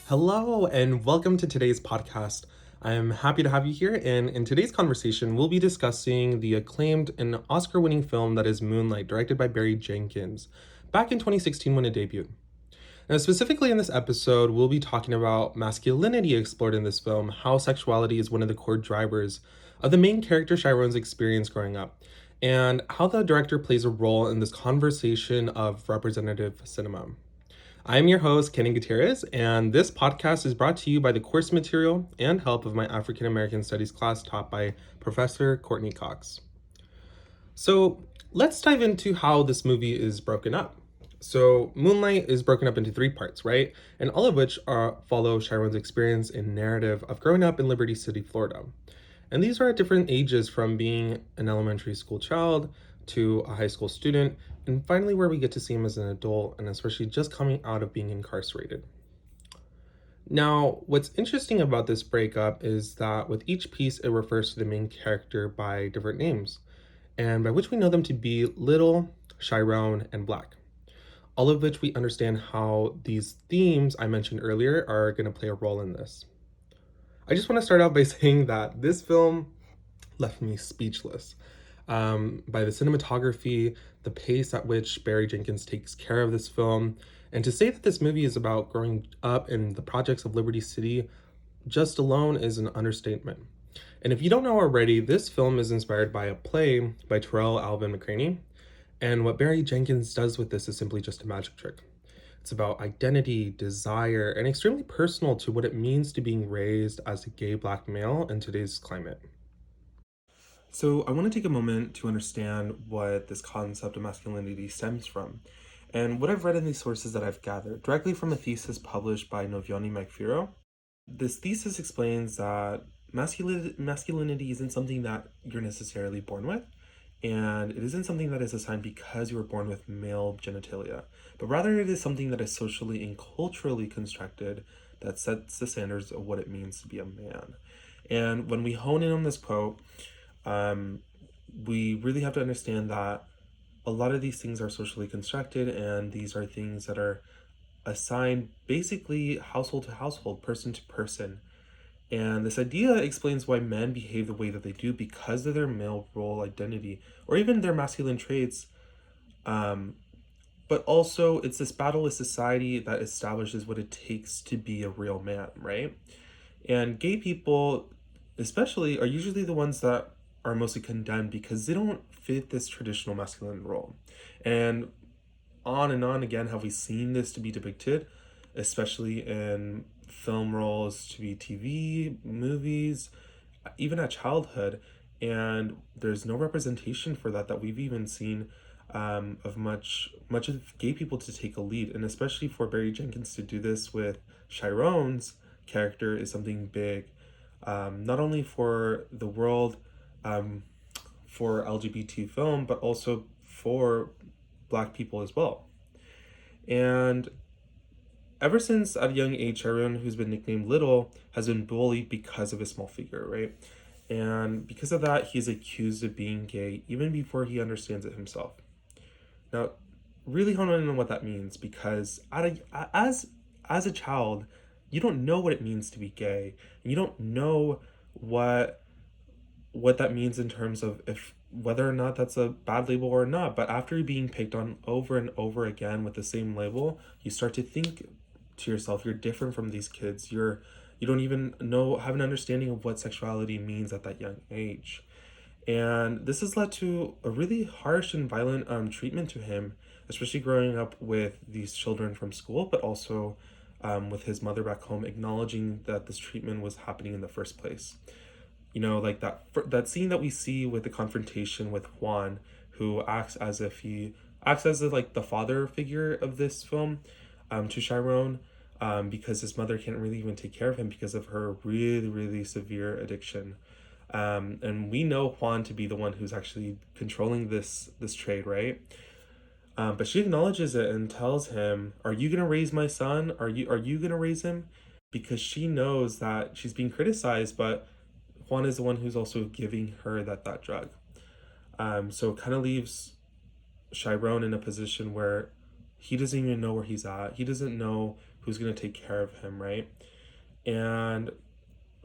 Hello, and welcome to today's podcast. I'm happy to have you here, and in today's conversation, we'll be discussing the acclaimed and Oscar winning film that is Moonlight, directed by Barry Jenkins, back in 2016 when it debuted. Now, specifically in this episode, we'll be talking about masculinity explored in this film, how sexuality is one of the core drivers of the main character Chiron's experience growing up, and how the director plays a role in this conversation of representative cinema. I'm your host, Kenny Gutierrez, and this podcast is brought to you by the course material and help of my African American Studies class taught by Professor Courtney Cox. So let's dive into how this movie is broken up. So Moonlight is broken up into three parts, right? And all of which follow Chiron's experience and narrative of growing up in Liberty City, Florida. And these are at different ages, from being an elementary school child to a high school student, and finally where we get to see him as an adult, and especially just coming out of being incarcerated. Now, what's interesting about this breakup is that with each piece, it refers to the main character by different names, and by which we know them to be Little, Chiron, and Black. All of which we understand how these themes I mentioned earlier are going to play a role in this. I just want to start out by saying that this film left me speechless by the cinematography, the pace at which Barry Jenkins takes care of this film, and to say that this movie is about growing up in the projects of Liberty City just alone is an understatement. And if you don't know already, this film is inspired by a play by Terrell Alvin McCraney, and what Barry Jenkins does with this is simply just a magic trick. It's about identity, desire, and extremely personal to what it means to being raised as a gay Black male in today's climate. So I want to take a moment to understand what this concept of masculinity stems from, and what I've read in these sources that I've gathered, directly from a thesis published by Novioni Macfiro. This thesis explains that masculinity isn't something that you're necessarily born with, and it isn't something that is assigned because you were born with male genitalia, but rather it is something that is socially and culturally constructed that sets the standards of what it means to be a man. And when we hone in on this quote, we really have to understand that a lot of these things are socially constructed, and these are things that are assigned basically household to household, person to person. And this idea explains why men behave the way that they do because of their male role identity or even their masculine traits. But also, it's this battle with society that establishes what it takes to be a real man, right? And gay people, especially, are usually the ones that are mostly condemned because they don't fit this traditional masculine role. And on again have we seen this to be depicted, especially in film roles, to be TV, movies, even at childhood. And there's no representation for that we've even seen of much of gay people to take a lead, and especially for Barry Jenkins to do this with Chiron's character is something big, not only for the world, for LGBT film, but also for Black people as well. And ever since at a young age, Chiron, who's been nicknamed Little, has been bullied because of his small figure, right? And because of that, he's accused of being gay even before he understands it himself. Now, really hone in on what that means, because as a child, you don't know what it means to be gay, and you don't know what that means in terms of if whether or not that's a bad label or not. But after being picked on over and over again with the same label, you start to think to yourself, you're different from these kids. You don't even have an understanding of what sexuality means at that young age. And this has led to a really harsh and violent treatment to him, especially growing up with these children from school, but also with his mother back home acknowledging that this treatment was happening in the first place. You know, like that scene that we see with the confrontation with Juan, who acts as like the father figure of this film, to Chiron, because his mother can't really even take care of him because of her really, really severe addiction. And we know Juan to be the one who's actually controlling this trade, right? But she acknowledges it and tells him, "Are you gonna raise my son? Are you gonna raise him?" Because she knows that she's being criticized, but Juan is the one who's also giving her that drug. So it kind of leaves Chiron in a position where he doesn't even know where he's at. He doesn't know who's going to take care of him, right? And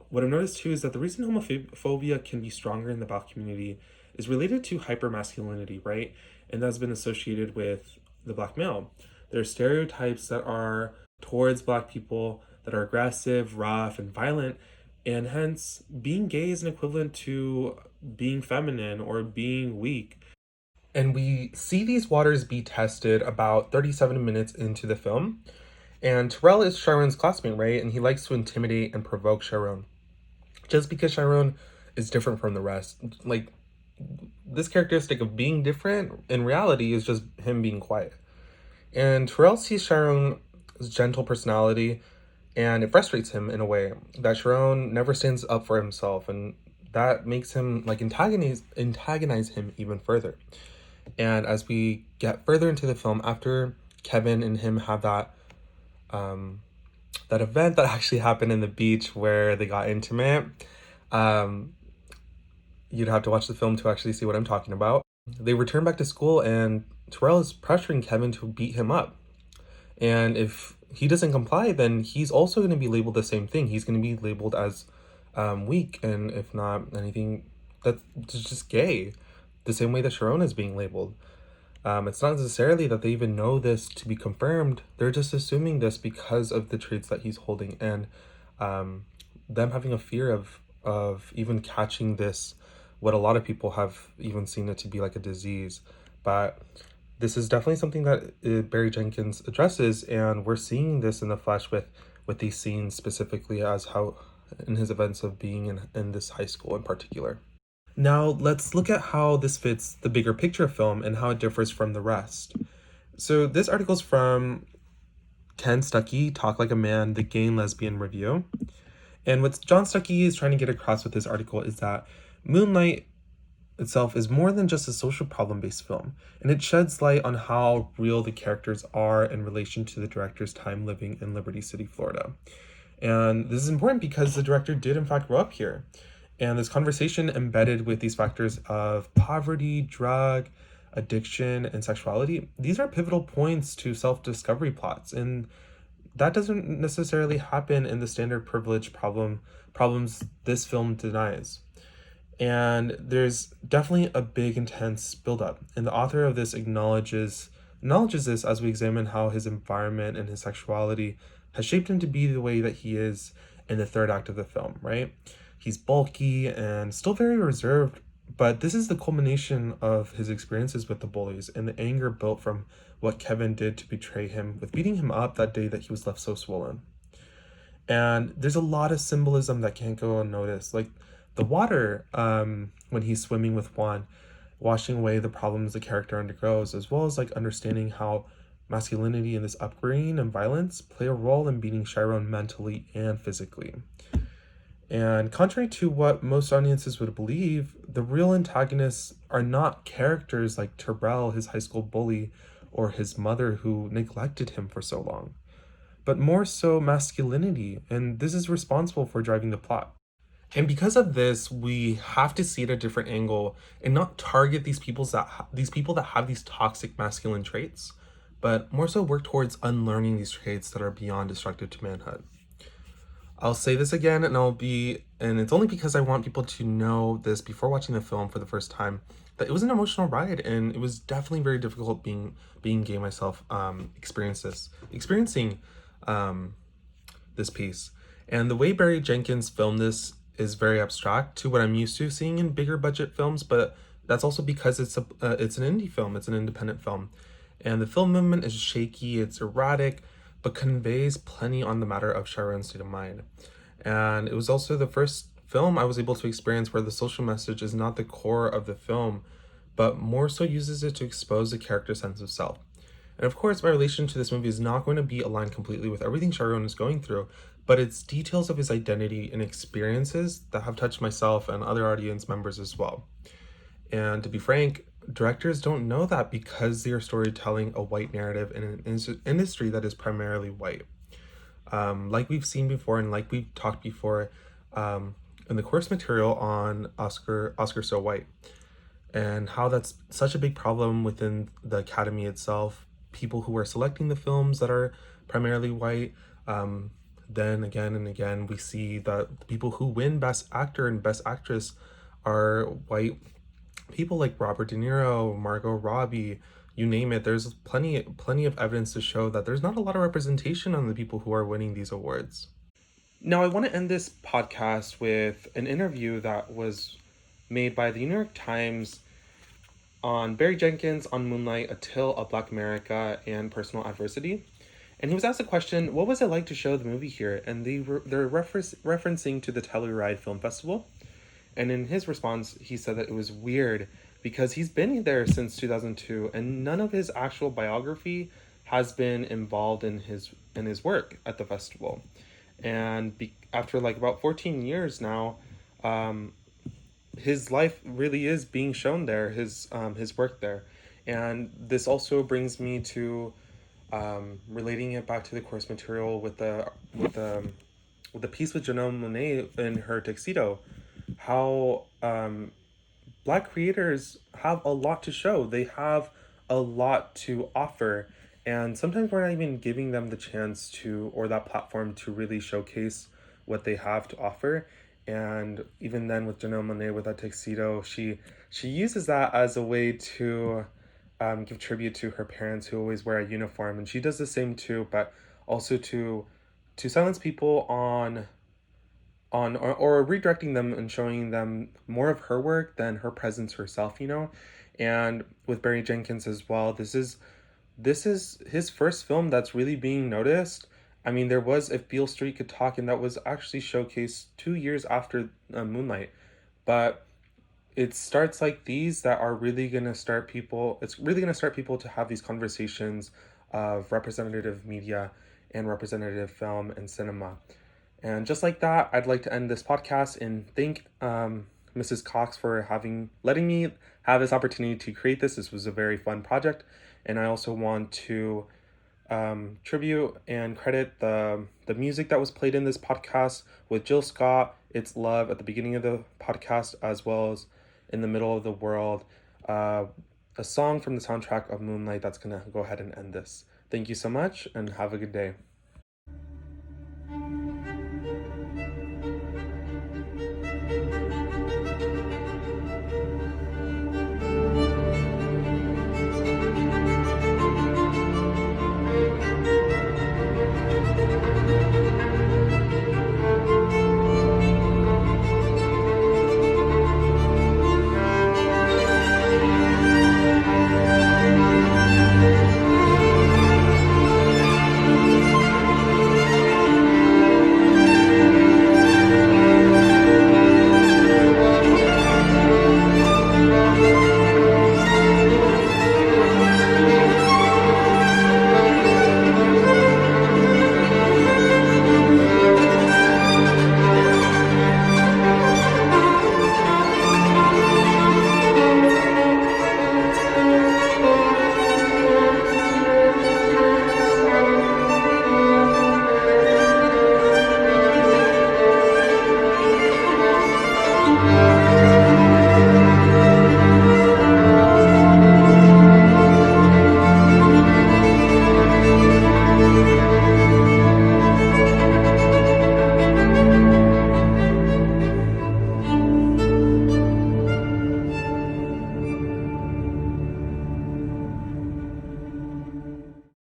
what I've noticed too is that the reason homophobia can be stronger in the Black community is related to hypermasculinity, right? And that's been associated with the Black male. There are stereotypes that are towards Black people that are aggressive, rough, and violent, and hence being gay is an equivalent to being feminine or being weak. And we see these waters be tested about 37 minutes into the film. And Terrell is Sharon's classmate, right? And he likes to intimidate and provoke Sharon. Just because Sharon is different from the rest. Like, this characteristic of being different in reality is just him being quiet. And Terrell sees Sharon's gentle personality, and it frustrates him in a way that Sharon never stands up for himself, and that makes him like antagonize him even further. And as we get further into the film, after Kevin and him have that event that actually happened in the beach where they got intimate, um, you'd have to watch the film to actually see what I'm talking about. They return back to school, and Terrell is pressuring Kevin to beat him up. And if he doesn't comply, then he's also going to be labeled the same thing. He's going to be labeled as weak, and if not anything, that's just gay, the same way that Sharon is being labeled. It's not necessarily that they even know this to be confirmed. They're just assuming this because of the traits that he's holding, and them having a fear of even catching this, what a lot of people have even seen it to be like a disease. But this is definitely something that Barry Jenkins addresses, and we're seeing this in the flesh with these scenes specifically as how in his events of being in this high school in particular. Now, let's look at how this fits the bigger picture film and how it differs from the rest. So, this article is from Ken Stuckey, Talk Like a Man, the Gay and Lesbian Review. And what John Stuckey is trying to get across with this article is that Moonlight itself is more than just a social problem-based film, and it sheds light on how real the characters are in relation to the director's time living in Liberty City, Florida. And this is important because the director did in fact grow up here. And this conversation embedded with these factors of poverty, drug, addiction, and sexuality, these are pivotal points to self-discovery plots. And that doesn't necessarily happen in the standard privilege problems this film denies. And there's definitely a big, intense buildup. And the author of this acknowledges this as we examine how his environment and his sexuality has shaped him to be the way that he is in the third act of the film, right? He's bulky and still very reserved, but this is the culmination of his experiences with the bullies and the anger built from what Kevin did to betray him with beating him up that day that he was left so swollen. And there's a lot of symbolism that can't go unnoticed, like the water when he's swimming with Juan, washing away the problems the character undergoes, as well as like understanding how masculinity and this upbringing and violence play a role in beating Chiron mentally and physically. And contrary to what most audiences would believe, the real antagonists are not characters like Terrell, his high school bully, or his mother who neglected him for so long, but more so masculinity, and this is responsible for driving the plot. And because of this, we have to see it at a different angle and not target these people that have these toxic masculine traits, but more so work towards unlearning these traits that are beyond destructive to manhood. I'll say this again, and it's only because I want people to know this before watching the film for the first time, that it was an emotional ride, and it was definitely very difficult being gay myself, experiencing this piece. And the way Barry Jenkins filmed this is very abstract to what I'm used to seeing in bigger budget films, but that's also because it's an indie film, it's an independent film. And the film movement is shaky, it's erratic, but conveys plenty on the matter of Chiron's state of mind. And it was also the first film I was able to experience where the social message is not the core of the film, but more so uses it to expose the character's sense of self. And of course, my relation to this movie is not going to be aligned completely with everything Chiron is going through, but it's details of his identity and experiences that have touched myself and other audience members as well. And to be frank, directors don't know that because they are storytelling a white narrative in an industry that is primarily white. Like we've seen before and like we've talked before in the course material on Oscar So White, and how that's such a big problem within the Academy itself, people who are selecting the films that are primarily white. Then again and again, we see that the people who win Best Actor and Best Actress are white people like Robert De Niro, Margot Robbie, you name it. There's plenty of evidence to show that there's not a lot of representation on the people who are winning these awards. Now, I want to end this podcast with an interview that was made by the New York Times on Barry Jenkins on Moonlight, A Tale of Black America and Personal Adversity. And he was asked a question, what was it like to show the movie here? And they're referencing to the Telluride Film Festival. And in his response, he said that it was weird because he's been there since 2002 and none of his actual biography has been involved in his work at the festival. And after like about 14 years now, his life really is being shown there, his work there. And this also brings me to relating it back to the course material with the piece with Janelle Monáe in her tuxedo, how Black creators have a lot to show. They have a lot to offer, and sometimes we're not even giving them the chance to, or that platform to really showcase what they have to offer. And even then with Janelle Monáe with that tuxedo, she uses that as a way to give tribute to her parents who always wear a uniform, and she does the same too, but also to silence people on or redirecting them and showing them more of her work than her presence herself, you know. And with Barry Jenkins as well, this is his first film that's really being noticed. I mean, there was If Beale Street Could Talk, and that was actually showcased 2 years after Moonlight. But it starts like these that are really gonna start people. It's really gonna start people to have these conversations of representative media and representative film and cinema. And just like that, I'd like to end this podcast and thank Mrs. Cox for letting me have this opportunity to create this. This was a very fun project, and I also want to tribute and credit the music that was played in this podcast with Jill Scott. It's Love at the beginning of the podcast, as well as in the middle of the world. A song from the soundtrack of Moonlight that's gonna go ahead and end this. Thank you so much, and have a good day.